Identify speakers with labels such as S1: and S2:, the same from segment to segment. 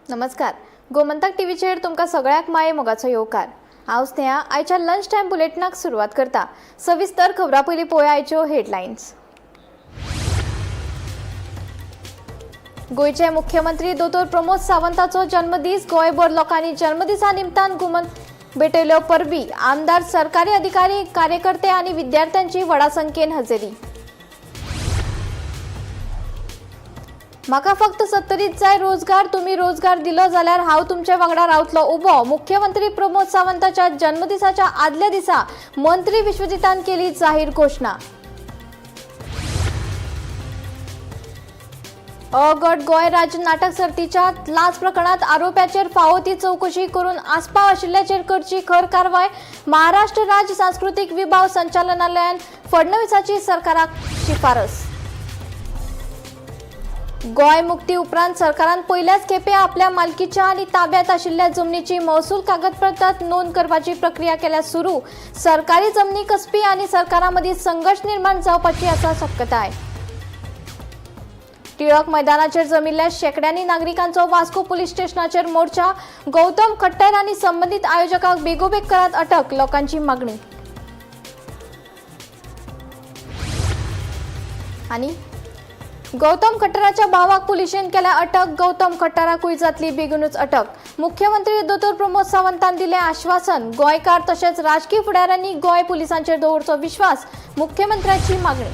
S1: नमस्कार. गोमंतक टीव्हीचेर तुमकां सगळ्याक माये मोगाचो येवकार. हांव स्नेहा. आयच्या लंच टायम बुलेटिनाक सुरवात करता. सविस्तर खबरां पयलीं पळोवया आयच्यो हेडलायन्स. गोयचे मुख्यमंत्री दोतोर प्रमोद सावंताचो जन्मदीस. गोंयभर लोकांनी जन्मदिसा निमतान घुमन भेटयल्यो परबी. आमदार, सरकारी अधिकारी, कार्यकर्ते आनी विद्यार्थ्यांची व्हडा संख्येन हजेरी. म्हाका फक्त 70च जाय रोजगार. तुम्ही रोजगार दिलो जाल्यार हांव तुमचे वांगडा रावतलो उबो. मुख्यमंत्री प्रमोद सावंताच्या जन्मदिसाच्या आदल्या दिसा मंत्री विश्वजितान केली जाहीर घोषणा. अ गट गोंय राज्य नाटक सर्तीच्या लाच प्रकरणात आरोप्याचेर फावो ती चौकशी करून आस्पाव आशिल्ल्याचेर करची खर कारवाय. महाराष्ट्र राज्य सांस्कृतिक विभाग संचालनालयान फडणवीसाची सरकाराक शिफारस. गोंय मुक्ती उपरांत सरकारान पयल्याच खेपे आपल्या मालकीच्या आनी ताब्यात आशिल्ल्या जमनीची महसूल कागदपत्रांत नोंद करपाची प्रक्रिया केल्या सुरू. सरकारी जमनी कसपी आनी सरकारा मदीं संघर्ष निर्माण जावपाची आसा शक्यताय. टिळक मैदानाचेर जमिल्ल्या शेकड्यांनी नागरिकांचो वास्को पुलीस स्टेशनाचेर मोर्चा. गौतम खट्टर आनी संबंधित आयोजकांक बेगोबेग करात अटक, लोकांची मागणी. आनी गौतम खट्टराच्या भावाक पुलिशेन केल्या अटक. गौतम खट्टराकूय जातली बेगीनूच अटक. मुख्यमंत्री दोतोर प्रमोद सावंतान दिलें आश्वासन. गोंयकार तशेंच राजकीय फुडाऱ्यांनी गोंय पुलिसांचेर दवरचो विश्वास, मुख्यमंत्र्याची मागणी.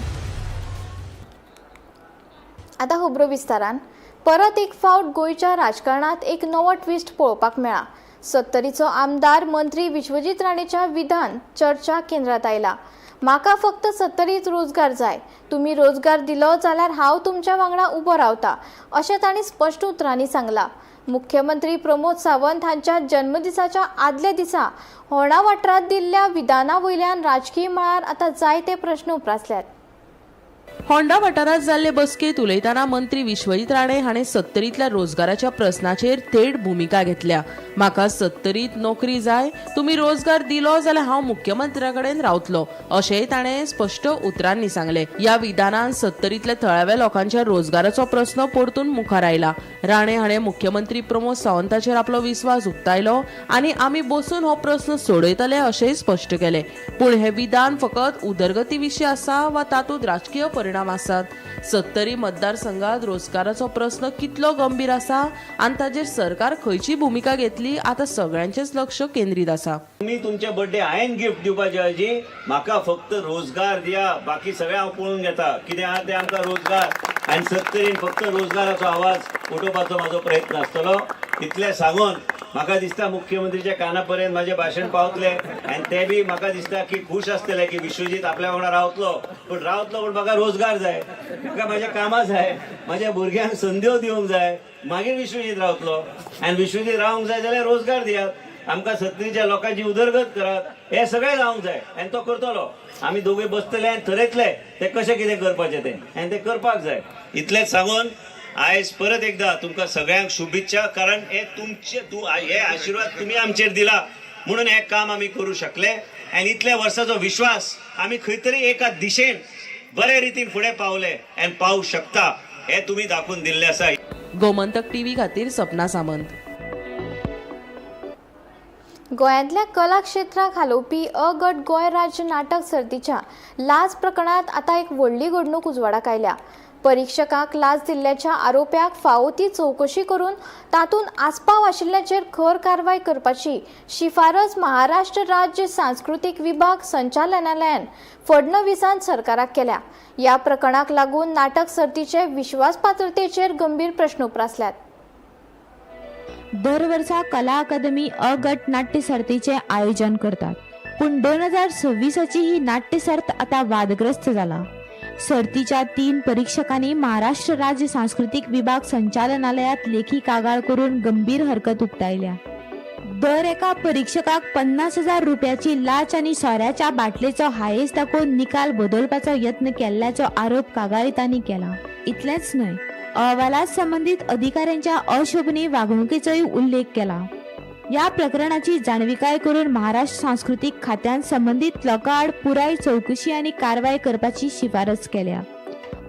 S1: आता खबरो विस्तारान. परत एक फावट गोंयच्या राजकारणात एक नवो ट्विस्ट पळोवपाक मेळ्ळा. 70चो आमदार मंत्री विश्वजीत राणेच्या विधान चर्चा केंद्रात आयला. म्हाका फक्त 70च रोजगार जाय. तुम्ही रोजगार दिलो जाल्यार हांव तुमच्या वांगडा उबो रावता, अशें तांणी स्पश्ट उतरांनी सांगलां. मुख्यमंत्री प्रमोद सावंत हांच्या जन्मदिसाच्या आदल्या दिसा होर्णा वाठारांत दिल्ल्या विधाना वयल्यान राजकीय मळार आतां जायते प्रश्न उप्रासल्यात.
S2: होंडा वाठारात जाल्ले बसकेत उलयतना मंत्री विश्वजीत राणे हाणें 70तल्या रोजगाराच्या प्रस्नाचेर थेट भुमिका घेतल्या. म्हाका 70त नोकरी जाय. तुम्ही रोजगार दिलो जाल्यार हांव मुख्यमंत्र्याकडेन रावतलो, अशेंय ताणें स्पश्ट उतरांनी सांगले. ह्या विधानान 70तल्या थळाव्या लोकांच्या रोजगाराचो प्रस्न परतून मुखार आयला. राणे हाणें मुख्यमंत्री प्रमोद सावंताचेर आपलो विस्वास उक्तायलो आनी आमी बसून हो प्रस्न सोडयतले अशेंय स्पश्ट केलें. पूण हे विधान फकत उदरगती विशीं आसा वा तातूंत राजकीय परिणाम आसात? 70 मतदारसंघात रोजगाराचो प्रश्न कितलो गंभीर आसा आनी ताजेर सरकार खंयची भूमिका घेतली, आता सगळ्यांचेच लक्ष केंद्रीत आसा.
S3: तुम्ही तुमचे बर्थडे हांवें गिफ्ट दिवपाचे ऐवजी म्हाका फक्त रोजगार दिया, बाकी सगळें हांव पळोवन घेता. कितें आहा तें आमकां रोजगार आनी 70 फक्त रोजगाराचो आवाज उठोवपाचो म्हाजो प्रयत्न आसतलो. इतलें सांगून म्हाका दिसता मुख्यमंत्रीच्या काना पर्यंत म्हाजें भाशण पावतलें आनी ते बी म्हाका दिसता की खूश आसतले की विश्वजीत आपल्या वांगडा रावतलो. पूण म्हाका रोजगार जाय, म्हाका म्हाज्या कामां जाय, म्हाज्या भुरग्यांक संद्यो दिवंक जाय, मागीर विश्वजीत रावतलो. आनी विश्वजीत रावंक जाय जाल्यार रोजगार दियात. आमकां 70च्या लोकांची उदरगत करात, हे सगळें जावंक जाय आनी तो करतलो. आमी दोगूय बसतले आनी थरयतले ते कशें कितें करपाचें तें आनी तें करपाक जाय. इतलेंच सांगून आयज परत एकदा तुमकां सगळ्यांक शुभेच्छा. कारण हे आशिर्वाद तुम्ही आमचेर दिला म्हणून हे काम आमी करूं शकले आनी इतल्या वर्साचो विश्वास आमी खंय तरी एका दिशेन बरे रितीन फुडें पावले आनी पावूं शकता हे तुम्ही दाखवून दिल्ले आसा.
S2: गोमंतक टीव्ही खातीर सपना सामंत.
S1: गोंयांतल्या कला क्षेत्राक हालोवपी अ गट गोंय राज्य नाटक सर्तीच्या लाच प्रकरणात आता एक व्हडली घडणूक उजवाडाक आयल्या. परीक्षकाक लाच दिल्ल्याच्या आरोप्याक फावो ती चौकशी करून तातूंत आस्पाव आशिल्ल्याचेर खर कारवाय करपाची शिफारस महाराष्ट्र राज्य सांस्कृतिक विभाग संचालनालयान फडणवीसान सरकाराक केल्या. ह्या प्रकरणाक लागून नाटक सर्तीचे विश्वासपात्रतेचेर गंभीर प्रश्न उप्रासल्यात.
S4: दर वर्सा कला अकादमी अ गट नाट्य सर्तीचे आयोजन करतात, पण 2026ची ही नाट्य सर्त आता वादग्रस्त झाला. सर्तीच्या 3 परीक्षकांनी महाराष्ट्र राज्य सांस्कृतिक विभाग संचालनालयात लेखी कागाळ करून गंभीर हरकत उक्तायल्या. दर एका परीक्षकाक 50,000 रुपयाची लाच आणि सोऱ्याच्या बाटलेचो हायेस दाखोवन निकाल बदलपाचो यत्न केल्ल्याचो आरोप कागाळीतांनी केला. इतलेंच न्हय, अहवालात संबंधित अधिकाऱ्यांच्या अशोभनीय वागणुकीचोय उल्लेख केला. या प्रकरणाची जाणविकाय करून महाराष्ट्र सांस्कृतिक खात्यान संबंधित लोकांआड पुराय चौकशी आणि कारवाय करपाची शिफारस केल्या.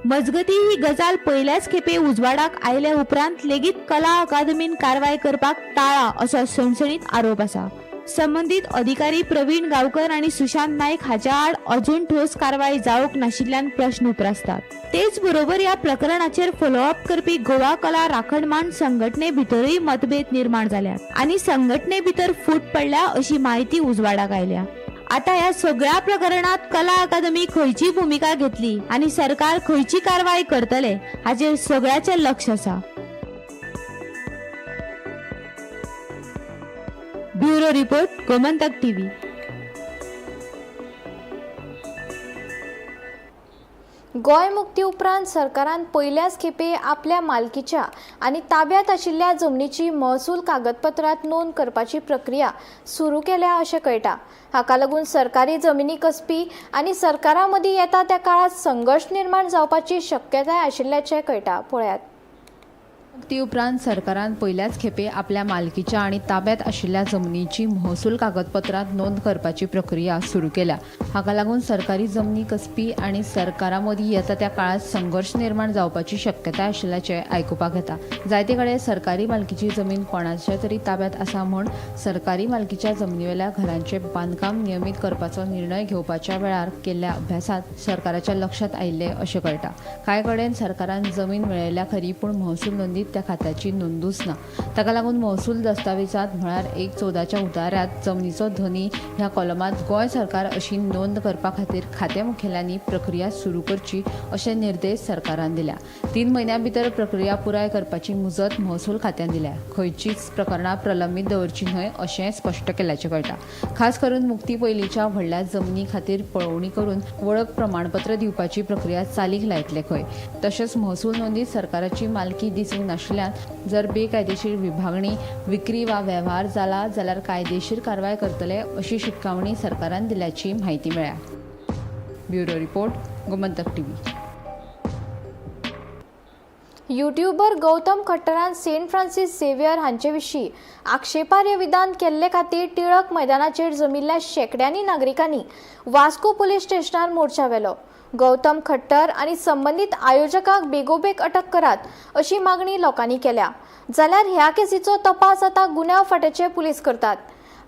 S4: मजगती ही गजाल पहिल्याच खेपे उजवाडाक आयल्या उपरांत लेगीत कला अकादमीन कारवाय करपाक टाळा असो सणसणीत आरोप आसा. संबंधित अधिकारी प्रवीण गावकर आणि सुशांत नाईक हाच्या आड अजून ठोस कारवाई जावंक नाशिल्ल्यान प्रश्न उप्रासतात. तेच बरोबर या प्रकरणाचेर फॉलोअप करपी गोवा कला राखणमान संघटने भितरही मतभेद निर्माण जाल्यात आणि संघटने भितर फूट पडल्या अशी माहिती उजवाडाक आयल्या. आता या सगळ्या प्रकरणात कला अकादमी खंयची भूमिका घेतली आणि सरकार खंयची कारवाई करतले हाचेर सगळ्याचे लक्ष आसा. Bureau report, Gomantak TV.
S1: Goa मुक्ती उपरांत सरकारान पहिल्याच खेपे आपल्या मालकीच्या आणि ताब्यात आशिल्ल्या जमनीची महसूल कागदपत्रांत नोंद करपाची प्रक्रिया सुरू केल्या अशें कळटा. हाका लागून सरकारी जमिनी कसपी आनी सरकारा मदीं येता त्या काळात संघर्श निर्माण जावपाची शक्यताय आशिल्ल्याचें कळटा. पळयात.
S5: मुक्ती उपरांत सरकारान पहिल्याच खेपे आपल्या मालकीच्या आणि ताब्यात आशिल्ल्या जमनीची महसूल कागदपत्रांत नोंद करपाची प्रक्रिया सुरू केल्या. हाका लागून सरकारी जमनी कसपी आणि सरकारा मदीं येता त्या काळात संघर्ष निर्माण जावपाची शक्यताय आशिल्ल्याचें आयकुपाक येता. जायते कडेन सरकारी मालकीची जमीन कोणाच्या तरी ताब्यात आसा म्हूण सरकारी मालकीच्या जमनीवेल्या घरांचे बांदकाम नियमीत करपाचो निर्णय घेवपाच्या वेळार केल्ल्या अभ्यासात सरकाराच्या लक्षात आयिल्ले अशें कळटा. कांय कडेन सरकारान जमीन मेळयल्या खरी पूण महसूल नोंदीत त्या खात्याची नोंदूच ना. ताका लागून महसूल दस्तावेजात म्हळ्यार 1/14च्या उतार्यात जमनीचो धनी ह्या कॉलमात गोंय सरकार अशी नोंद करपा खातीर खाते मुखेल्यांनी प्रक्रिया सुरू करची अशे निर्देश सरकारान दिल्या. 3 म्हयन्यां भितर प्रक्रिया पुराय करपाची मुजत महसूल खात्यान दिल्या. खंयचीच प्रकरणां प्रलंबीत दवरची न्हय अशें स्पश्ट केल्ल्याचें कळटा. खास करून मुक्ती पयलींच्या व्हडल्या जमनी खातीर पळोवणी करून वळख प्रमाणपत्र दिवपाची प्रक्रिया चालीक लायतले खंय. तशेंच महसूल नोंदीत सरकाराची मालकी दिसूंक नाशिल्ल्यान जर बेकायदेशीर विभागणी, विक्री वा वेव्हार जाला जाल्यार कायदेशीर कारवाय करतले अशी शिटकावणी सरकारान दिल्याची माहिती मेळ्ळ्या. Bureau report, Gomantak TV.
S1: YouTuber Gautam खट्टरान सेंट फ्रांसीस झेवियर हांचे विशीं आक्षेपार्ह विधान केल्ले खातीर टिळक मैदानाचेर जमिल्ल्या शेकड्यांनी नागरिकांनी वास्को पुलीस स्टेशनार मोर्चा व्हेलो. गौतम खट्टर आणि संबंधित आयोजकाक बेगोबेग अटक करात अशी मागणी लोकांनी केल्या. जाल्यार ह्या केसीचो तपास आता गुन्यांव फाटेचे पुलीस करतात.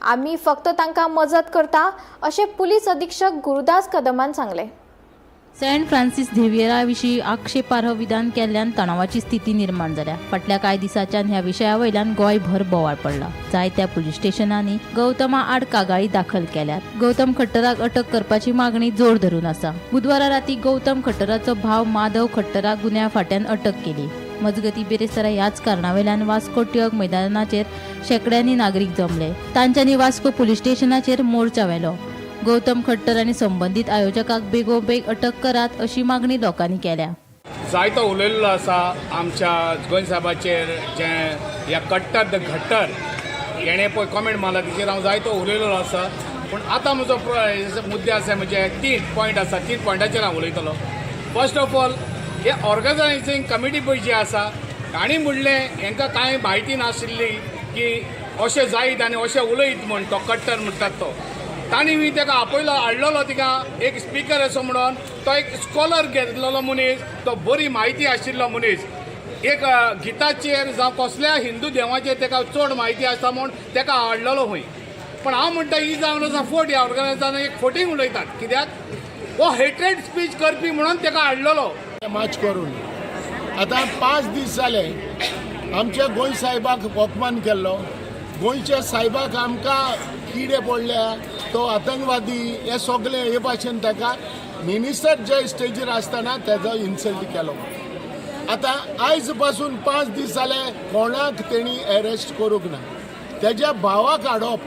S1: आमी फक्त तांकां मजत करता अशें पुलीस अधीक्षक गुरुदास कदमान सांगले.
S6: सेंट फ्रांसीस झेवियरा विशीं आक्षेपार्ह विधान केल्ल्यान तणावाची स्थिती निर्माण जाल्या. फाटल्या कांय दिसांच्यान ह्या विशया वयल्यान गोंयभर बोवाळ पडला. जायत्या पुलीस स्टेशनांनी गौतमा आड कागाळी दाखल केल्यात. गौतम खट्टराक अटक करपाची मागणी जोर धरून आसा. बुधवारा राती गौतम खट्टराचो भाव माधव खट्टराक गुन्यांव फाट्यान अटक केली. मजगती बेरेस्तारा ह्याच कारणावेल्यान वास्को टिळक मैदानाचेर शेकड्यांनी नागरीक जमले. तांच्यांनी वास्को पुलीस स्टेशनाचेर मोर्चा व्हेलो. गौतम खट्टर आणि संबंधित आयोजकाक बेगोबेग अटक करात अशी मागणी लोकांनी केल्या.
S7: जायतो उलयल्लो आसा आमच्या गोंय साहेबाचेर जे ह्या कट्टर द घट्टर हेणें पळय कॉमेंट मारला तेचेर हांव जायतो उलयल्लो आसा. पूण आतां म्हजो मुद्दे आसा म्हणजे 3 पॉयंट आसा. 3 पॉयंटाचेर हांव उलयतलो. फर्स्ट ऑफ ऑल हे ऑर्गनायझींग कमिटी पळय जी आसा तांणी म्हणलें हांकां कांय म्हायती नाशिल्ली की अशें जायत आनी अशें उलयत म्हण तो कट्टर म्हणटात तो. तांणी मी ताका आपयलो हाडलेलो तिका एक स्पीकर असो म्हणून तो एक स्कॉलर घेतलेलो मनीस, तो बरी म्हायती आशिल्लो मनीस. एक गिताचेर जावं कसल्या हिंदू देवाचेर ताका चड म्हायती आसा म्हूण ताका हाडलेलो खंय. पण हांव म्हणटा ही जावन आसा फोट ह्या ऑर्गनायझरान एक फोटींग उलयतात. कित्याक हो हेट्रेड स्पीच करपी म्हणून ताका हाडलेलो.
S8: माच करून आतां 5 दीस जाले आमच्या गोंय साहेबाक अपमान केल्लो. गोंयच्या साहेबाक आमकां किडे पडल्या, तो आतंकवादी हे सगळे हे भाशेन ताका मिनिस्टर जे स्टेजीर आसतना तेजो इन्सल्ट केलो. आतां आयज पासून 5 दीस जाले कोणाक तेणी अरेस्ट करूंक ना. तेज्या भावाक हाडप,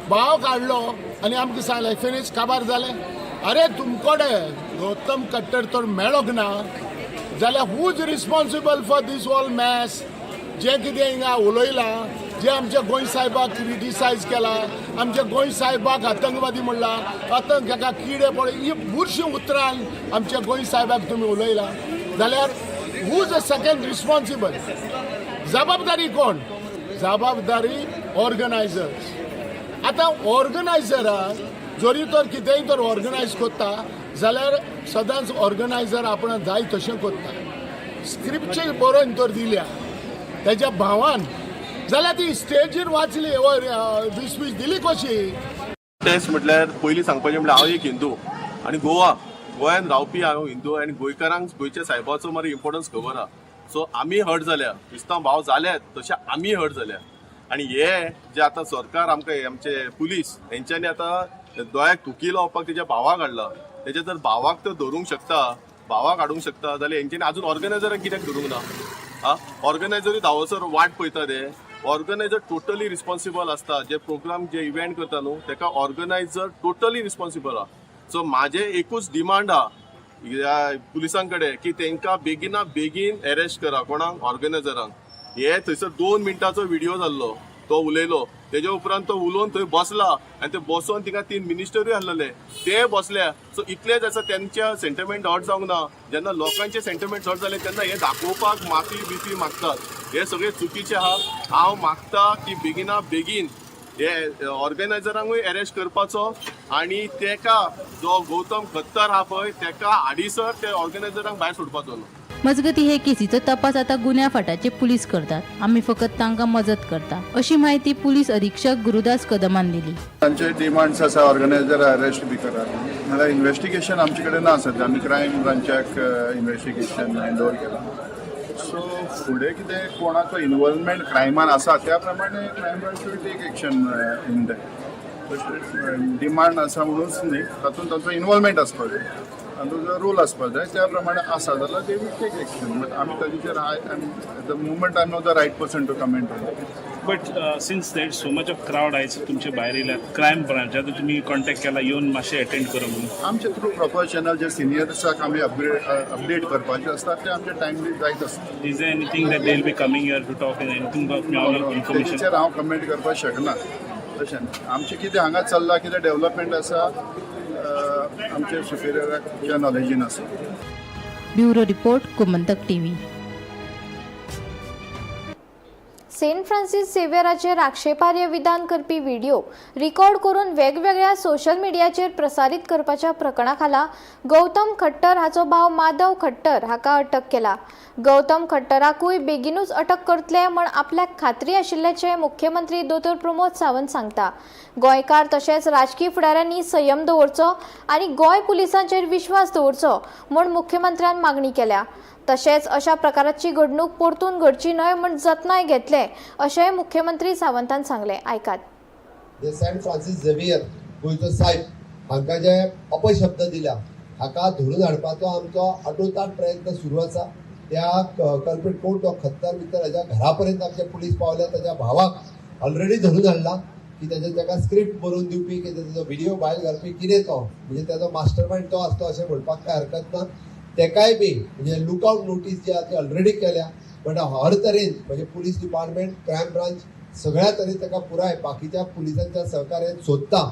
S8: भाव काडलो आनी आमकां सांगलें फिनिश काबार जालें. अरे तुमकोडे गौतम खट्टर तर मेळोंक ना जाल्यार who's responsible for this all mess. जे कितें हिंगा उलयलां, जे आमच्या गोंय साहेबाक क्रिटिसायज केला, आमच्या गोंय साहेबाक आतंकवादी म्हणला, हाका किडे पडले, ही बुरशीं उतरां आमच्या गोंय साहेबाक तुमी उलयला जाल्यार हूज अ सेकंड रिस्पॉन्सिबल. जबाबदारी कोण? जबाबदारी ऑर्गनायझर्स. आतां ऑर्गनायझराक जरी तर कितेंय तर ऑर्गनायज करता जाल्यार सदांच ऑर्गनायझर आपण जाय तशें करता. स्क्रिप्टचेर बरोवन तर दिल्या तेज्या भावान जाल्यार ती स्टेजीर वाचली 20 दिली कशी.
S9: टेस्ट म्हटल्यार पयलीं सांगपाचें म्हटल्यार हांव एक हिंदू आनी गोंयांत रावपी हांव हिंदू आनी गोंयकारांक गोंयच्या सायबाचो मारी इम्पॉर्टन्स खबर आहा. सो आमी हर्ट जाल्या, क्रिस्तांव भाव जाल्यात तशें आमी हर्ट जाल्या. आनी हे जे आतां सरकार आमकां आमचे पुलीस हेंच्यांनी आतां दोळ्याक थुकी लावपाक तेज्या भावाक हाडला. तेज्या जर भावाक तर धरूंक शकता, भावाक हाडूंक शकता जाल्यार हेंच्यांनी आजून ऑर्गनायझरांक कित्याक धरूंक ना? ऑर्गनायझरूय धांवसर वाट पळयता ते. ऑर्गनायझर टोटली रिस्पॉन्सिबल असता. जे प्रोग्राम जे इव्हेंट करता न्हू तेका ऑर्गनायझर टोटली रिस्पॉन्सिबल आहा. सो म्हाजें एकूच डिमांड आहा ह्या पुलिसां कडेन की तांकां बेगिना बेगीन अरेस्ट करा. कोणाक? ऑर्गनायझरांक. हे थंयसर 2 मिनटाचो व्हिडिओ जाल्लो, तो उलयलो. तेज्या उपरांत तो उलोवन थंय बसला आनी ते बसोन तिका 3 मिनिस्टरूय आहलेले ते बसल्या. सो इतलेच आसा तेंच्या सेंटिमेंट हर्ट जावंक ना. जेन्ना लोकांचे सेंटिमेंट हर्ट जाले तेन्ना हे दाखोवपाक माफी मागतात. हे सगळे चुकीचे आहा. हांव मागता की बेगिना बेगीन हे ऑर्गनायझरांकूय अरेस्ट करपाचो आनी तेका जो गौतम खत्तर आहा पळय तेका हाडीसर ते ऑर्गनायझरांक भायर सोडपाचो न्हू.
S6: मजगती हे केसीचो तपास आता गुन्ह्या फाटाचे पोलीस करतात. आम्ही फकत तांकां मजत करता, अशी माहिती पोलीस अधीक्षक गुरुदास कदमान दिली.
S10: तांचे डिमांड्स आसा ऑर्गनायझर अरेस्ट बी करात. नाल्यार इन्व्हेस्टिगेशन आमचे कडेन ना सध्या. आमी क्रायम ब्रांचाक इन्व्हेस्टिगेशन हँड ओवर केला. सो फुडें कितें कोणाचो इन्वॉल्वमेंट क्रायमान आसा त्या प्रमाणे crime branch will take action in that. Demand आसा म्हणूनच न्ही, तातूंत तांचो इन्वॉल्वमेंट आसपाक जाय, तांचो जो रोल आसपाक जाय त्या प्रमाणे आसा जाल्यार they will take action. But आमी ताजेर at the moment I am not the right person to comment on that.
S11: But since that so much of crowd is तुमचे भायर येयल्यात, क्रायम ब्रांच आतां तुमी कॉन्टॅक्ट केला येवन मातशें अटेंड करा म्हणून.
S10: आमचे थ्रू प्रॉपर चॅनल जे सिनियर्साक आमी अपडेट करपाचे असतात ते आमचे टायमली जायत आसता.
S11: Is there anything that they will be coming here to talk in anything information?
S10: तेचेर हांव कमेंट करपाक शकना. तशें आमचें कितें हांगा चल्लां, कितें डेव्हलपमेंट आसा आमच्या सुपेरियराच्या नॉलेजीन आसा.
S6: Bureau report, Gomantak TV.
S1: Saint Francis झेवियराचेर आक्षेपार्ह विधान करपी व्हिडिओ रिकॉर्ड करून वेगवेगळ्या सोशल मिडियाचेर प्रसारीत करपाच्या प्रकरणा खाला गौतम खट्टर हाचो भाव माधव खट्टर हाका अटक केला. गौतम खट्टराकूय बेगीनूच अटक करतले म्हण आपल्याक खात्री आशिल्ल्याचे मुख्यमंत्री दोतोर प्रमोद सावंत सांगता. गोंयकार तशेंच राजकीय फुडाऱ्यांनी संयम दवरचो आनी गोंय पुलिसांचेर विश्वास दवरचो म्हूण मुख्यमंत्र्यान मागणी केल्या. तशेंच अशा प्रकाराची घडणूक परतून घडची न्हय म्हण जतनाय घेतले अशेंय मुख्यमंत्री सावंतान सांगले. आयकात.
S12: सेंट फ्रांसीस झेवियर गोंयचो साहेब हांकां जे अपशब्द दिल्या हाका धरून हाडपाचो आमचो आटोताट प्रयत्न सुरू आसा. त्या कल्प्रीट कोण तो खत्तर भितर हाज्या घरा पर्यंत आमचे पुलीस पावल्या. ताच्या भावाक ऑलरेडी धरून हाडला की ताका स्क्रिप्ट बरोवन दिवपी की ताजो व्हिडिओ भायर घालपी कितें तो म्हणजे ताजो मास्टर मायंड तो आसतो अशें म्हणपाक काय हरकत ना. तेकाय बी म्हणजे लुकआउट नोटीस जी आहा ती ऑलरेडी केल्या. बट हर तरेन म्हणजे पुलीस डिपार्टमेंट, क्रायम ब्रांच सगळ्या तरेन ताका पुराय बाकीच्या पुलिसांच्या सहकार्यान सोदता.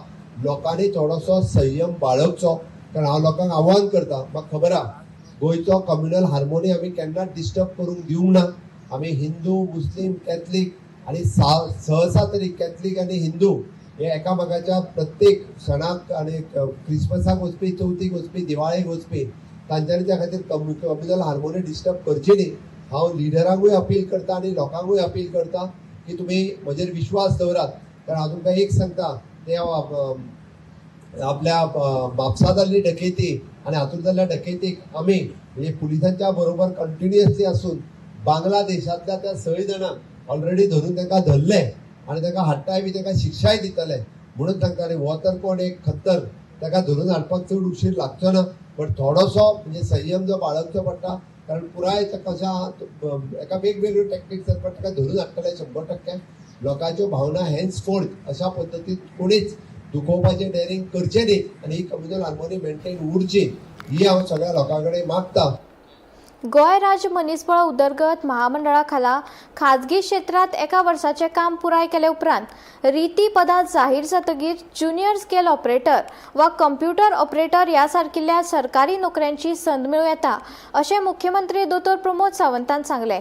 S12: लोकांनी थोडोसो संयम बाळगचो. कारण हांव लोकांक आव्हान करता, म्हाका खबर आहा गोंयचो कम्युनल हार्मोनी आमी केन्नाच डिस्टर्ब करूंक दिवंक ना. आमी हिंदू, मुस्लीम, कॅथलीक आनी सहसा तरी कॅथलीक आनी हिंदू हे एकामेकाच्या प्रत्येक सणाक आनी क्रिसमसाक वचपी, चवथीक वचपी, दिवाळेक वचपी तांच्यांनी त्या खातीर कम्युनल हार्मोनी डिस्टर्ब करची न्ही. हांव लिडरांकूय अपील करता आनी लोकांकूय अपील करता की तुमी म्हजेर विश्वास दवरात. कारण हांव तुमकां एक सांगता, ते आपल्या म्हापसा जाल्ली डकैती आनी हातूंत जाल्ल्या डकैतीक आमी म्हणजे पुलिसांच्या बरोबर कंटिन्युअसली आसून बांगलादेशांतल्या त्या 6 जाणांक ऑलरेडी धरून तांकां धरले आनी तांकां हाडटाय बी तांकां शिक्षाय दितले म्हणून सांगता. आनी हो तर कोण एक खत्तर ताका धरून हाडपाक चड उशीर लागचो ना. बट थोडोसो म्हणजे संयम जो बाळगचो पडटा. कारण पुराय कशा एका वेगवेगळ्यो टॅक्टिक्स आसता ताका धरून हाडटले 100%. लोकांच्यो भावना हेन्सफोर्थ अशा पद्दतीन कोणीच दुखोवपाचें डेअरिंग करचें न्ही आनी ही कम्युनल हार्मोनी मेंटेन उरची ही हांव सगळ्या लोकां कडेन मागता.
S1: गोंय राज्य मनीसबळ उदरगत महामंडळा खाला खाजगी क्षेत्रात एका वर्साचे काम पुराय केले उपरांत रिती पदां जाहीर जातकीर ज्युनियर स्केल ऑपरेटर वा कंप्युटर ऑपरेटर ह्या सारकिल्ल्या सरकारी नोकऱ्यांची संद मेळूं येता अशें मुख्यमंत्री दोतोर प्रमोद सावंतान सांगले.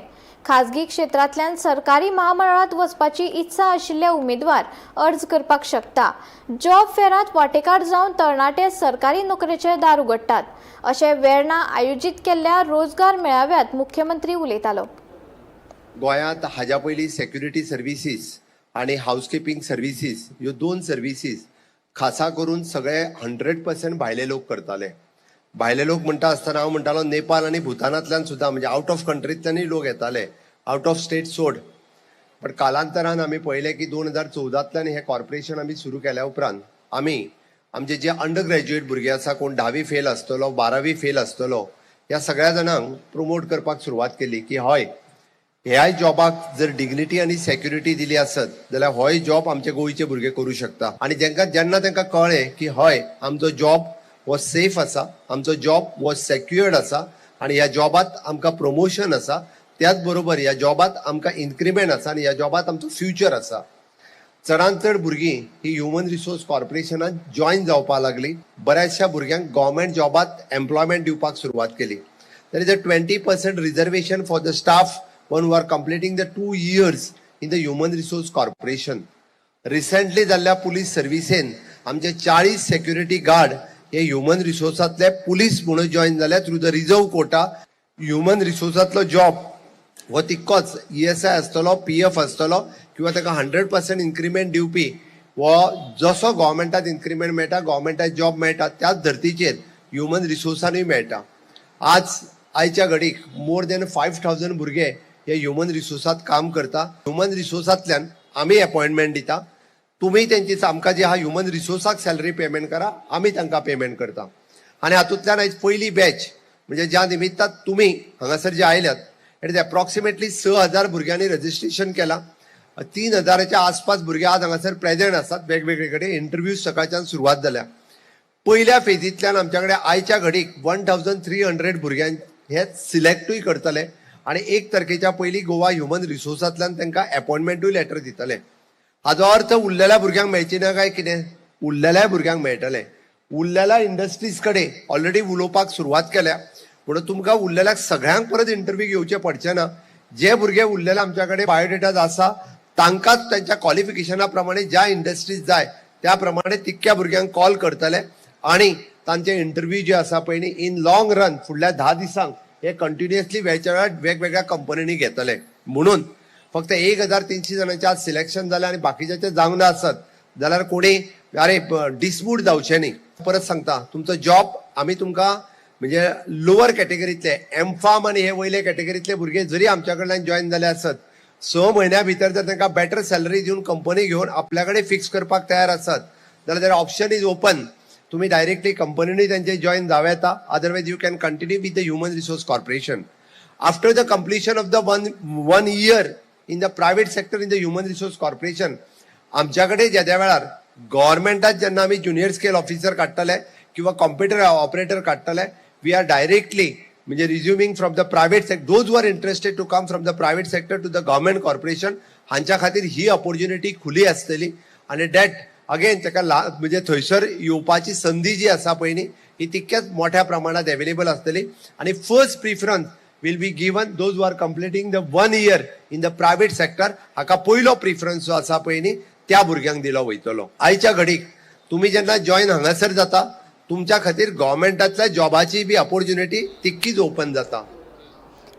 S1: खाजगी क्षेत्रांतल्यान सरकारी महामंडळांत वचपाची इत्सा आशिल्ले उमेदवार अर्ज करपाक शकता. जॉब फेरांत वांटेकार जावन तरणाटे सरकारी नोकरेचे दार उगडटात अशें वेर्णा आयोजीत केल्ल्या रोजगार मेळाव्यात मुख्यमंत्री उलयतालो.
S12: गोंयांत हाज्या पयलीं सेक्युरिटी सर्विसीस आनी हावसकीपिंग सर्विसीस ह्यो 2 सर्विसीस खासा करून सगळे 100% भायले लोक करताले. भायले लोक म्हणटा आसतना हांव म्हणटालो नेपाळ आनी भुतानांतल्यान सुद्दां म्हणजे आउट ऑफ कंट्रींतल्यानूय लोक येताले, आउट ऑफ स्टेट सोड. पण कालांतरान आमी पळयलें की 2014तल्यान हें कॉर्पोरेशन आमी सुरू केल्या उपरांत आमी आमचे जे अंडर ग्रॅज्युएट भुरगे आसा, कोण 10वी फेल आसतलो, 12वी फेल आसतलो, ह्या सगळ्या जाणांक प्रमोट करपाक सुरवात केली की हय, ह्याय जॉबाक जर डिग्निटी आनी सेक्युरिटी दिली आसत जाल्यार होय जॉब आमचे गोंयचे भुरगे करूं शकता. आनी जेन्ना तांकां कळ्ळें की हय, आमचो जॉब हो सेफ आसा, आमचो जॉब हो सेक्युअर्ड आसा आनी ह्या जॉबात आमकां प्रमोशन आसा, त्याच बरोबर ह्या जॉबात आमकां इन्क्रिमेंट आसा आनी ह्या जॉबात आमचो फ्युचर आसा. चडांत चड भुरगीं ही ह्युमन रिसोर्स कॉर्पोरेशनात जॉयन जावपाक लागली. बऱ्याचशा भुरग्यांक गव्हर्मेंट जॉबात एम्प्लॉयमेंट दिवपाक सुरवात केली. There is a 20% reservation for the staff one who are completing the 2 years in the human resource corporation. Recently जाल्ल्या पुलीस सर्विसेन आमचे 40 सेक्युरिटी गार्ड हे ह्युमन रिसोर्सांतले पुलीस म्हणून जॉईन जाल्या through the reserve quota. Human रिसोर्सांतलो जॉब हो तितकोच ESI आसतलो, PF आसतलो किंवा ताका 100% इन्क्रिमेंट दिवपी हो जसो गव्हर्मेंटात इन्क्रिमेंट मेळटा, गव्हर्मेंटात जॉब मेळटा, त्याच धर्तीचेर ह्युमन रिसोर्सानूय मेळटा. आयच्या घडीक मोर दॅन 5000 भुरगे हे ह्युमन रिसोर्सांत काम करता. ह्युमन रिसोर्सांतल्यान आमी अपॉइंटमेंट दिता, तुमी तेंची आमकां जे हा ह्युमन रिसोर्साक सॅलरी पेमेंट करा, आमी तांकां पेमेंट करता. आनी हातूंतल्यान आयज पयली बॅच म्हणजे ज्या निमित्तान तुमी हांगासर जे आयल्यात, इट इज अप्रॉक्सिमेटली 6000 भुरग्यांनी रजिस्ट्रेशन केलां. 3000च्या आसपास भुरगे आज हांगासर प्रेझेंट आसात. वेगवेगळे कडेन इंटरव्यूज सकाळच्यान सुरवात जाल्या. पयल्या फेजींतल्यान आमच्या कडेन आयच्या घडीक 1300 भुरग्यांक हे सिलेक्टूय करतले आनी 1 तारखेच्या पयलीं गोवा ह्युमन रिसोर्सांतल्यान तांकां अपॉइंटमेंटूय लेटर दितले. हाचो अर्थ उरलेल्या भुरग्यांक मेळची ना काय कितें? उरलेल्या भुरग्यांक मेळटले. उरलेल्या इंडस्ट्रीज कडेन ऑलरेडी उलोवपाक सुरवात केल्या, म्हणून तुमकां उरलेल्या सगळ्यांक परत इंटरव्यू घेवचे पडचे ना. जे भुरगे उरलेले आमच्या कडेन बायोडेटाज आसा तांकांच त्यांच्या क्वॉलिफिकेशना प्रमाणे ज्या इंडस्ट्रीज जाय त्या प्रमाणे तितक्या भुरग्यांक कॉल करतले आनी तांचे इंटरव्यू जे आसा पळय न्ही, इन लॉंग रन फुडल्या 10 दिसांक हे कंटिन्युअसली वेगवेगळ्या कंपनींनी घेतले. म्हणून फक्त 1300 जणांचे आज सिलेक्शन जालें आनी बाकीच्याचे जावंक ना आसत जाल्यार कोणी अरे डिस्प्यूट जावचे न्ही. परत सांगता, तुमचो जॉब आमी तुमकां म्हणजे लोअर कॅटेगरीतले एमफार्म आनी हे वयले कॅटेगरीतले भुरगे जरी आमच्या कडल्यान जॉईन जाले आसत, 6 म्हयन्या भितर जर तांकां बेटर सॅलरी दिवन कंपनी घेवन आपल्या कडेन फिक्स करपाक तयार आसत जाल्यार ऑप्शन इज ओपन. तुम्ही डायरेक्टली कंपनीनूय त्यांचे जॉईन जावं येता. Otherwise you can continue with the human resource corporation. After the completion of the one year in the private sector in the human resource corporation, आमच्याकडे ज्या वेळार गव्हर्मेंटात जेन्ना आमी ज्युनियर स्केल ऑफिसर काडटले किंवा कॉम्प्युटर ऑपरेटर काडटले, वी आर डायरेक्टली म्हणजे resuming from the private sector, those were interested to come from the private sector to the government corporation, हांच्या खातीर ही ऑपॉर्च्युनिटी खुली आसतली. आनी डॅट अगेन ताका म्हणजे थंयसर येवपाची संदी जी आसा पळय न्ही, ही तितक्याच मोठ्या प्रमाणात अवेलेबल आसतली. आनी first preference will be given those who are completing the 1 year in the private sector. हाका पयलो प्रिफरन्स जो आसा पळय न्ही त्या भुरग्यांक दिलो वयतलो. आयच्या घडीक तुम्ही जेन्ना जॉईन हांगासर जाता, तुमच्या खातीर गव्हर्मेंटातल्या जॉबाची बी ऑपॉर्च्युनिटी तितकीच ओपन जाता.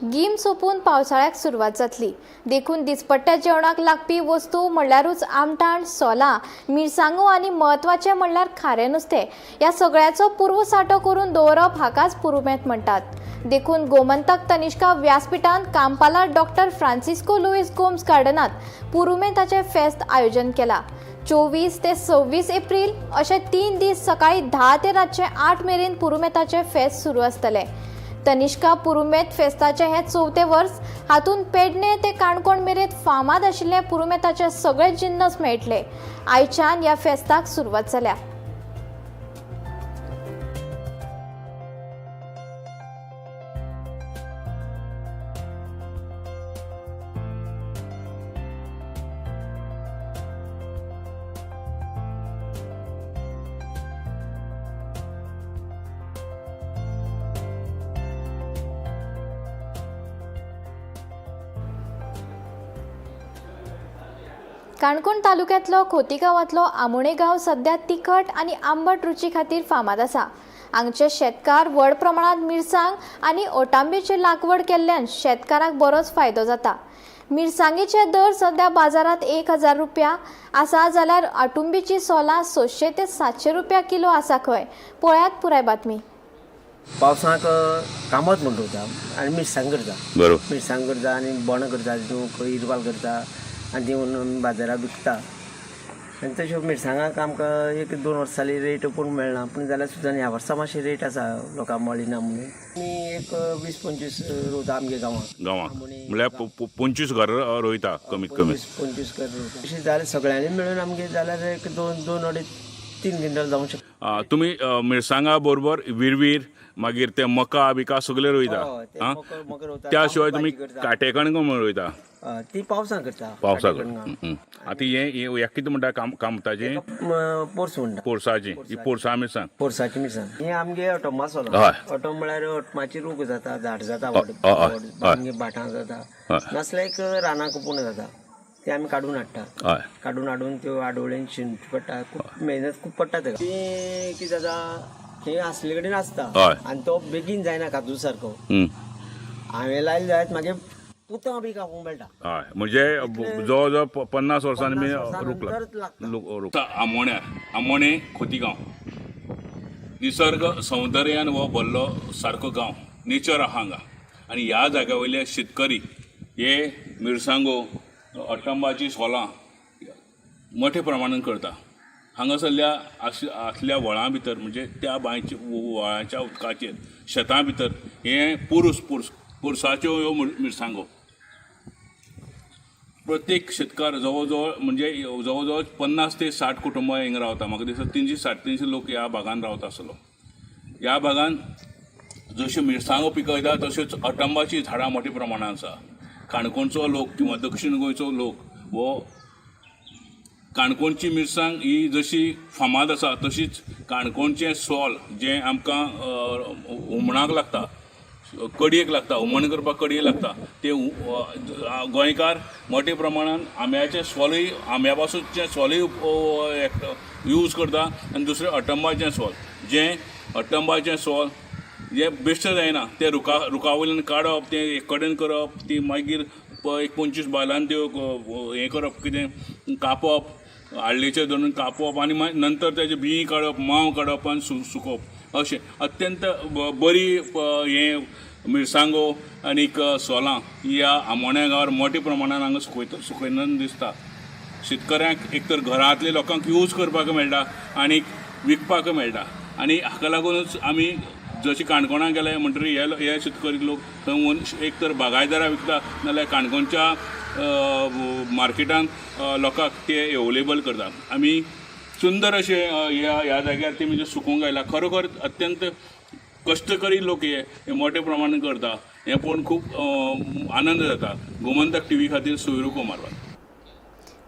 S1: गीम सोंपून पावसाळ्याक सुरवात जातली. देखून दिसपट्ट्या जेवणाक लागपी वस्तू म्हणल्यारूच आमटाण, सोलां, मिरसांगो आनी म्हत्वाचें म्हणल्यार खारें नुस्तें ह्या सगळ्याचो पूर्व सांठो करून दवरप हाकाच पुरुमेंत म्हणटात. देखून गोमंतक तनिष्का व्यासपीठांत कांपाला डॉक्टर फ्रांसिस्को लुईस गोम्स गार्डनांत पुरुमेंताचें फेस्त आयोजन केलां. 24 ते 26 एप्रील अशे 3 दीस सकाळी 10 ते रातचे 8 मेरेन पुरुमेंताचें फेस्त सुरू आसतलें. तनिष्का पुरुमेंत फेस्ताचे हे 4थे वर्स. हातूंत पेडणे ते काणकोण मेरेन फामाद आशिल्ले पुरुमेंताचे सगळे जिन्नस मेळटले. आयच्यान ह्या फेस्ताक सुरवात जाल्या. काणकोण तालुक्यांतलो खोती गांवांतलो आमोणे गांव सध्या तिखट आनी आंबट रुची खातीर फामाद आसा. हांगचे शेतकार व्हड प्रमाणात मिरसांग आनी ओटांबेची लागवड केल्ल्यान शेतकाराक बरोच फायदो जाता. मिरसांगेचे दर सध्या बाजारात 1000 रुपया आसा जाल्यार आटुंबेची सोलां 600 ते 700 रुपया किलो आसा खंय. पळयात पुराय बातमी.
S13: पावसाक कामत म्हणटा वता आनी मिरसांग करता.
S3: बरोबर.
S13: मिरसांग करता आनी बोणां करता, तितूंत हिरवाल करता आनी ती व्हरून बाजारात विकता. आनी तश्यो मिरसांगाक आमकां 1-2 वर्सांनी रेट पूण मेळना, पूण जाल्यार सुद्दां ह्या वर्सा मातशी रेट आसा, लोकांक मळिना म्हणून. आमी एक 20-25 रोयता आमगे गांवांत.
S11: म्हळ्यार 25 घर रोयता कमीत कमी.
S13: 25 घर रोयता. अशें जाल्यार सगळ्यांनी मेळून आमगे जाल्यार एक 2-2-3 क्विंटल जावंक शकता.
S11: तुमी मिरसांगा बरोबर विरवीर मागीर ते मका बिका सगळे रोयता. त्या शिवाय तुमी काटेकणगां म्हणून रोयता.
S13: ती पावसाक करता.
S11: पावसाक. आतां हें कितें म्हणटा कामताचें?
S13: पोरस म्हणटा.
S11: पोरसाची. ही पोरसा मिरसांग.
S13: पोरसाची मिरसांग. ही आमगे अटो मसालो. अटो म्हळ्यार अटमाची रूख जाता, झाड जाता, आमगे भाटां जाता, नासल्यार एक रानां कुपून जाता. ते आमी काडून हाडटा. काडून हाडून त्यो आडोळ्यान शिंवची पडटा. खूब मेहनत खूब पडटा ताका. ती कितें जाता, हे असले कडेन आसता आनी तो बेगीन जायना काजू सारको. हांवें लायले जायत मागीर पुतां बी कापूंक मेळटा.
S11: हय, म्हणजे जवळ जवळ 50 वर्सांनी मी रुकला. आमोणे खोतीगांव निसर्ग सौंदर्यान हो भरलो सारको गांव, नेचर आहा हांगा. आनी ह्या जाग्या वयले शेतकरी हे मिरसांगो, अटंबाची सोलां मोठ्या प्रमाणान करता. हांगासरल्या आसल्या व्हळां भितर म्हणजे त्या बांयच्या व्हळाच्या उदकाचेर शेतां भितर हे पुरसाच्यो ह्यो मिरसांगो. प्रत्येक शेतकार जवळ 50 ते 60 कुटुंबां हिंगा रावता. म्हाका दिसता 360-300 लोक ह्या भागान रावता आसलो. ह्या भागान जश्यो मिरसांगो पिकयता तश्योच अटंबाची झाडां मोठ्या प्रमाणात आसा. काणकोणचो लोक किंवा दक्षिण गोंयचो लोक हो काणकोणची मिरसांग ही जशी फामाद आसा तशीच काणकोणचें सोल जें आमकां हुमणाक लागता, कडयेक लागता, हुमण करपाक कडयेक लागता, ते गोंयकार मोठ्या प्रमाणान आंब्याचें सोलूय, आंब्या पासूनचें सोलूय यूज करता. आनी दुसरें अटंबाचें सोल, जें अटंबाचें सोल जें बेश्ट जायना, तें रुखा वयल्यान काडप, तें एक कडेन करप, ती मागीर 25 बायलांनी त्यो हें करप, कितें कापप, हाळ्ळेचेर धरून कापप आनी नंतर तेजे बिंय काडप, मांव काडप आनी सुकोवप. अशें अत्यंत बरी हें मिरसांगो आनीक सोलां ह्या आमोण्या गांवार मोठ्या प्रमाणान हांगा सुकयतना दिसता. शेतकऱ्यांक एक तर घरांतल्या लोकांक यूज करपाक मेळटा आनीक विकपाक मेळटा. आनी हाका लागूनच आमी जशें काणकोणाक गेले म्हणटकीर हे शेतकरी लोक थंय एक तर बागायदाराक विकता, नाजाल्यार काणकोणच्या मार्केटान लोकांक ते अवेलेबल करता. आमी सुंदर अशे ह्या जाग्यार ते म्हणजे सुकूंक गायला. खरोखर अत्यंत कश्टकरी लोक हे मोठ्या प्रमाणान करता. हें पळोवन खूब आनंद जाता. गोमंतक TV खातीर सोयरू कुमार.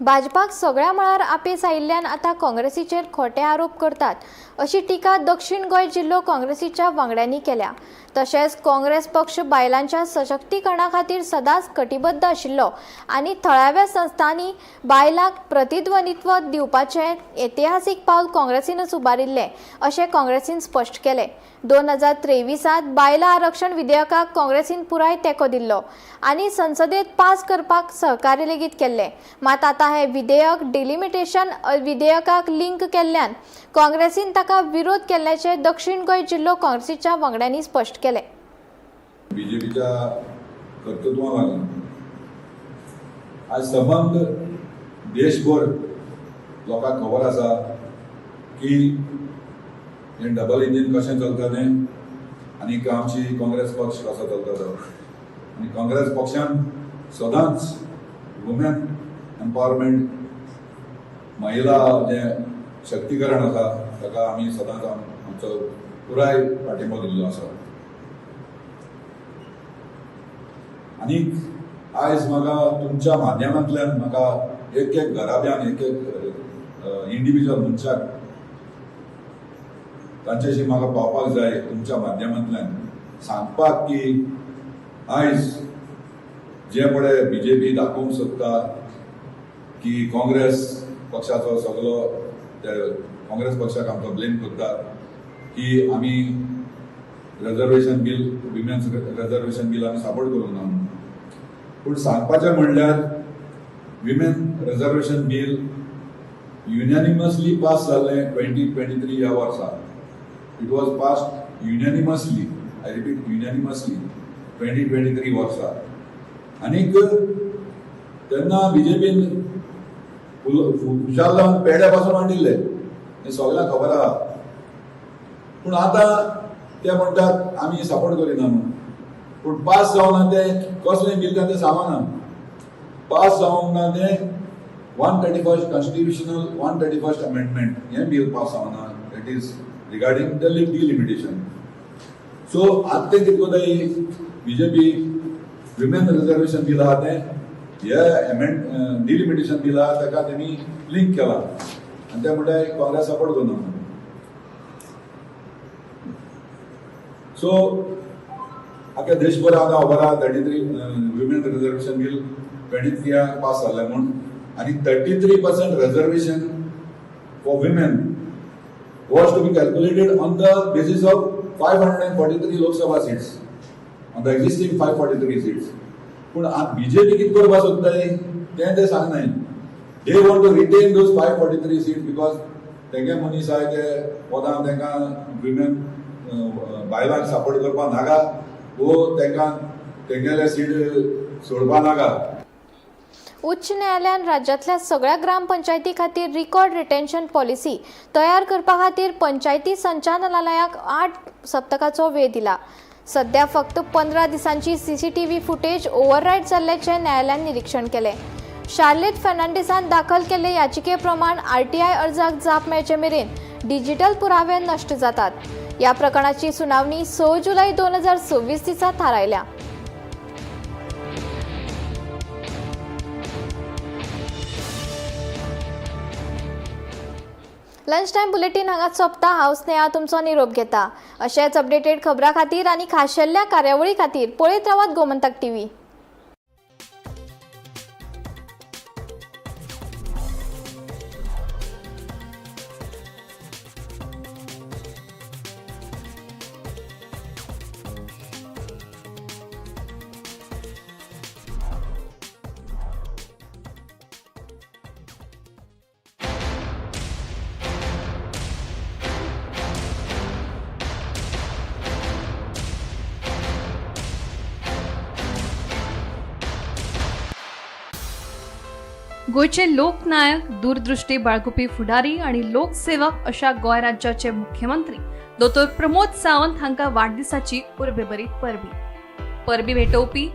S1: भाजपाक सगळ्या मळार आपेस आयिल्ल्यान आतां काँग्रेसीचेर खोटे आरोप करतात अशी टिका दक्षिण गोंय जिल्लो काँग्रेसीच्या वांगड्यांनी केल्या. तशेंच काँग्रेस पक्ष बायलांच्या सशक्तीकरणा खातीर सदांच कटिबद्ध आशिल्लो आनी थळाव्या संस्थांनी बायलांक प्रतिध्वनित्व दिवपाचें ऐतिहासीक पावल काँग्रेसीनच उबारिल्लें अशें काँग्रेसीन स्पश्ट केलें. 2023 बायला आरक्षण विधेयकाक काँग्रेसीन पुराय तेंको दिल्लो आनी संसदेत पास करपाक सहकार्य लेगीत केल्लें. मात आतां हें विधेयक डिलिमिटेशन विधेयकाक लिंक केल्ल्यान काँग्रेसीन ताका विरोध केल्ल्याचें दक्षिण गोंय जिल्लो काँग्रेसीच्या वांगड्यांनी स्पश्ट केलें.
S14: बीजेपीच्या कर्तृत्वाक लागून आज सबंद देशभर लोकांक खबर आसा की हें डबल इंजीन कशें चलता तें आनी आमची काँग्रेस पक्ष कसो चलता तो. आनी काँग्रेस पक्षान सदांच वुमेन एम्पावरमेंट, महिला जें शक्तीकरण आसा ताका आमी सदांच आमचो पुराय पाठिंबो दिल्लो आसा. आनीक आयज म्हाका तुमच्या माध्यमांतल्यान म्हाका एक घराब्यान एक इंडिव्हिज्युअल मनशाक तांच्याशी म्हाका पावपाक जाय तुमच्या माध्यमांतल्यान सांगपाक की आयज जे पळय बीजेपी दाखोवंक सोदता की काँग्रेस पक्षाचो सगळो काँग्रेस पक्षाक आमकां ब्लेम करता की आमी reservation bill women's reservation bill आमी सपोर्ट करूंक ना म्हणून. पूण सांगपाचें म्हणल्यार women reservation bill unanimously pass जाल्लें 2023 ह्या वर्सा. It was passed unanimously, I repeat unanimously 2023 वर्सा. आनीक तेन्ना बीजेपीन खुशाल जावन पेड्या पासून मांडिल्ले हें सगळ्यांक खबर आहा. पूण आतां ते म्हणटात आमी सपोर्ट करिना म्हणून. पूण पास जावना तें कसलें बील तें सांगना. पास जावंक ना तें 131st कॉन्स्टिट्युशनल 131st अमेंडमेंट हें बील पास जावना. That is regarding the delimitation. So आतां तें कितें कोताय बीजेपी विमेन रिजर्वेशन बील आहा तें हे डिलिमिटेशन बील आहा ताका तेमी लिंक केला आनी ते म्हणटाय काँग्रेस सपोर्ट करना म्हणून. सो आख्या देशभर आतां खबर आहा 33 विमेन रिजर्वेशन बील 23 पास जाल्लें म्हूण. आनी 33% reservation for women was to be calculated on the basis of 543 Lok Sabha seats on the existing 543 seats. पूण बीजेपी कितें करपा सोदताय तें सांगनाय. They want to retain those 543 seat because तेंगे मनीस आहाय ते पदां तेंकां विमेन बायलांक सपोर्ट करपा नाका वो तेंकां तेंगेले सीट सोडपा नाका.
S1: उच्च न्यायालयान राज्यातल्या सगळ्या ग्रामपंचायती खातीर रिकॉर्ड रिटेन्शन पॉलिसी तयार करपा खातीर पंचायती संचालनालयाक 8 सप्तकाचो वेळ दिला. सध्या फक्त 15 दिसांची CCTV फुटेज ओव्हररायड जाल्ल्याचे न्यायालयान निरीक्षण केले. शार्लेट फर्नांडिसान दाखल केल्ले याचिके प्रमाण RTI अर्जाक जाप मेळचे मेरेन डिजिटल पुरावे नष्ट जातात. या प्रकरणाची सुनावणी 6 जुलै 2026 दिसा थारायल्या. लंच टाइम बुलेटिन हांगा सोंपता. हांव स्नेहा तुमचो निरोप घेता. अशेच अपडेटेड खबरां खातीर आनी खाशेल्ल्या कार्यावळी खातीर पळयत रावात गोमंतक TV.
S15: गोयचे लोकनायक, दूरदृष्टी बाळगुपी फुडारी आणि लोकसेवक अशा गोंय राज्याचे मुख्यमंत्री दोतोर प्रमोद सावंत हांकां वाडदिसाची उर्बेभरीत परबी भेटोवपी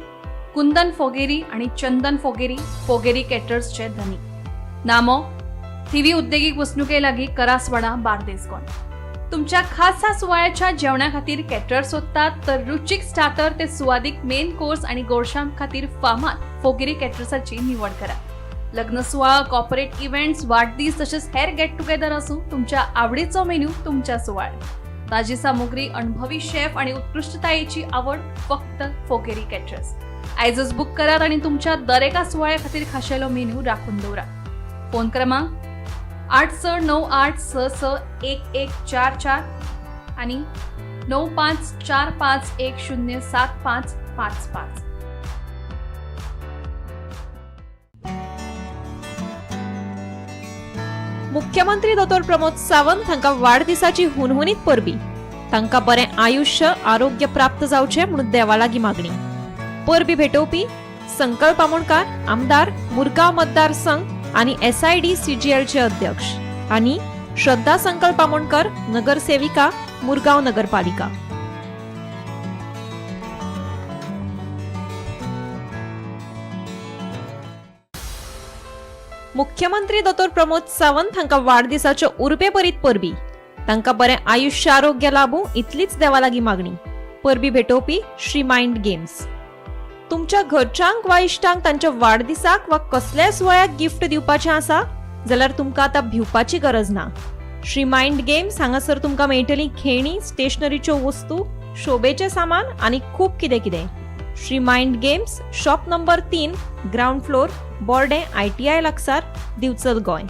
S15: कुंदन फोगेरी आणि चंदन फोगेरी कॅटर्सचे धनी. नामो TV उद्देगीक वसणुके लागीं करासवाडा बार्देस गोंय. तुमच्या खासा सुवाळ्याच्या जेवणा खातीर कॅटर सोदतात तर रुचीक स्टार्टर ते सुवादीक मेन कोर्स आणि गोडशां खातीर फामाद फोगेरी कॅटर्साची निवड करा. लग्न सुवाळो, कॉर्पोरेट इव्हेंट्स, वाढदीस तसेच हेर गेट टुगेदर आसूं तुमच्या आवडीचो मेन्यू तुमच्या सुवाळ्यात. ताजी सामुग्री, अनुभवी शेफ आणि उत्कृष्टतायेची आवड फक्त फोगेरी कॅटर्स. आयजच बुक करात आणि तुमच्या दरेका सुवाळ्या खातीर खाशेलो मेन्यू राखून दवरा. फोन क्रमांक 8698661144 आणि 9545107555.
S16: मुख्यमंत्री दोतोर प्रमोद सावंत हांकां वाडदिसाची हुनहुनीत परबी. तांकां बरें आयुष्य आरोग्य प्राप्त जावचें म्हणून देवा लागीं मागणी. परबी भेटोवपी संकल्प आमोणकार, आमदार, मुरगांव मतदारसंघ आणि SID CGL चे अध्यक्ष आणि श्रद्धा संकल्प आमोणकर, नगरसेविका, मुरगांव नगरपालिका. मुख्यमंत्री दोतोर प्रमोद सावंत हांकां वाडदिसाच्यो उर्बेभरीत परबी. तांकां बरें आयुष्य आरोग्य लाभूं इतलीच देवा लागीं मागणी. परबी भेटोवपी श्री माइंड गेम्स. तुमच्या घरच्यांक वा इश्टांक तांच्या वाडदिसाक वा कसल्याय सुवाळ्याक गिफ्ट दिवपाचें आसा जाल्यार तुमकां आतां भिवपाची गरज ना. श्री माइंड गेम्स हांगासर तुमकां मेळटली खेळणी, स्टेशनरीच्यो वस्तू, शोभेचें सामान आनी खूब कितें कितें. Shri mind games, shop number 3, ground floor, Borde ITI लागसार दिवचल गोंय.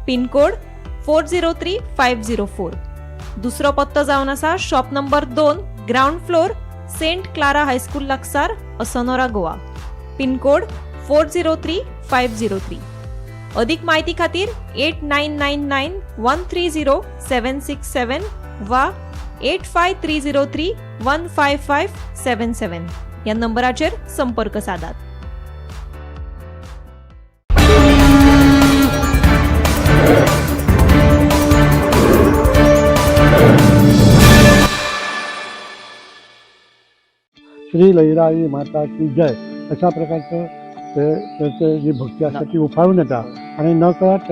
S16: पिनकोड 403504. दुसरो पत्तो जावन आसा shop number 2, ground floor, Saint Clara High School लागसार, असोनोरा, गोवा. पिनकोड 403503. अधिक म्हायती खातीर 8999130767 वा 8530315577 ह्या नंबराचेर संपर्क साधात.
S17: श्री लहिराई माता की जय अशा प्रकारचं त्याचे जी भक्ती असते ती उफाळून येतात आणि नकळत